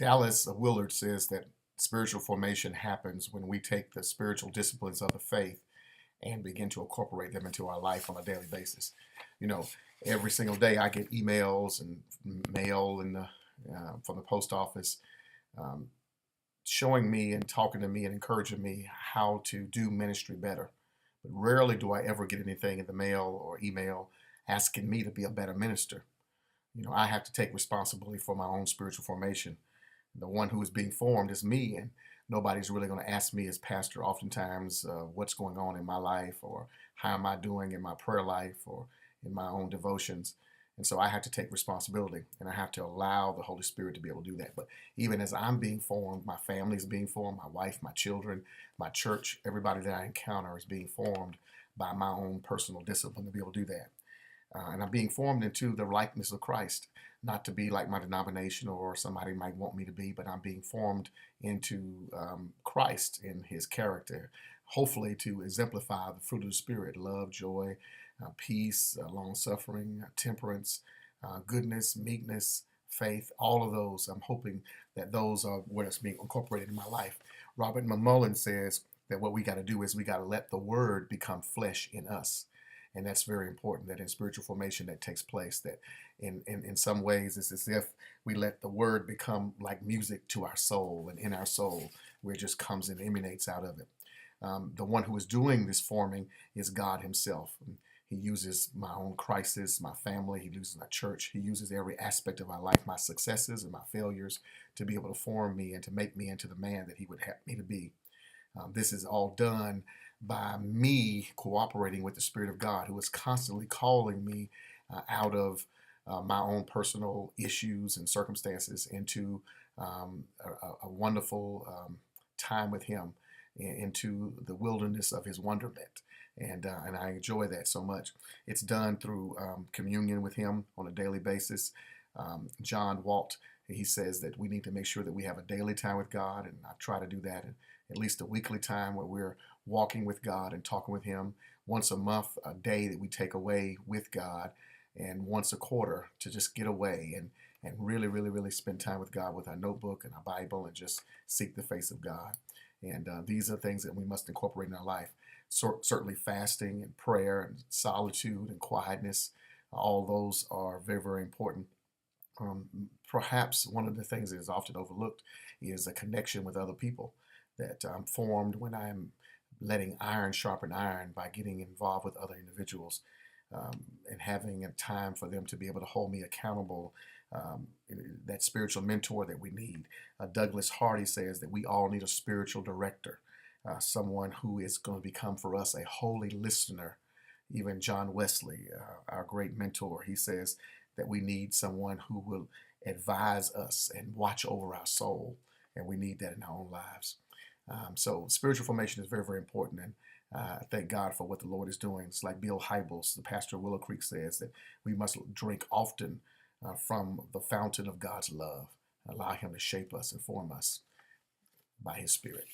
Dallas Willard says that spiritual formation happens when we take the spiritual disciplines of the faith and begin to incorporate them into our life on a daily basis. You know, every single day I get emails and mail from the post office um, showing me and talking to me and encouraging me how to do ministry better. But rarely do I ever get anything in the mail or email asking me to be a better minister. I have to take responsibility for my own spiritual formation. The one who is being formed is me, and nobody's really going to ask me as pastor oftentimes what's going on in my life or how am I doing in my prayer life or in my own devotions. And so I have to take responsibility and I have to allow the Holy Spirit to be able to do that. But even as I'm being formed, my family is being formed, my wife, my children, my church, everybody that I encounter is being formed by my own personal discipline to be able to do that. And I'm being formed into the likeness of Christ, not to be like my denomination or somebody might want me to be, but I'm being formed into Christ in his character, hopefully to exemplify the fruit of the Spirit: love, joy, peace, long suffering, temperance, goodness, meekness, faith. All of those, I'm hoping that those are what is being incorporated in my life. Robert McMullen says that what we got to do is we got to let the word become flesh in us. And that's very important, that in spiritual formation that takes place, that in some ways it's as if we let the word become like music to our soul, and in our soul where it just comes and emanates out of it. The one who is doing this forming is God himself. He uses my own crisis, my family, he uses my church, he uses every aspect of my life, my successes and my failures, to be able to form me and to make me into the man that he would have me to be. This is all done by me cooperating with the Spirit of God, who is constantly calling me out of my own personal issues and circumstances into a wonderful time with Him, into the wilderness of His wonderment. And I enjoy that so much. It's done through communion with Him on a daily basis. John Walt, he says that we need to make sure that we have a daily time with God, and I try to do that, and at least a weekly time where we're walking with God and talking with Him. Once a month, a day that we take away with God, and once a quarter to just get away and really, really, really spend time with God with our notebook and our Bible and just seek the face of God. And these are things that we must incorporate in our life. Certainly fasting and prayer and solitude and quietness, all those are very, very important. Perhaps one of the things that is often overlooked is a connection with other people that I'm formed when I'm letting iron sharpen iron by getting involved with other individuals, and having a time for them to be able to hold me accountable. That spiritual mentor that we need. Douglas Hardy says that we all need a spiritual director, someone who is going to become for us a holy listener. Even John Wesley, our great mentor, he says that we need someone who will advise us and watch over our soul, and we need that in our own lives. So spiritual formation is very, very important, and I thank God for what the Lord is doing. It's like Bill Hybels, the pastor of Willow Creek, says that we must drink often from the fountain of God's love, allow Him to shape us and form us by His Spirit.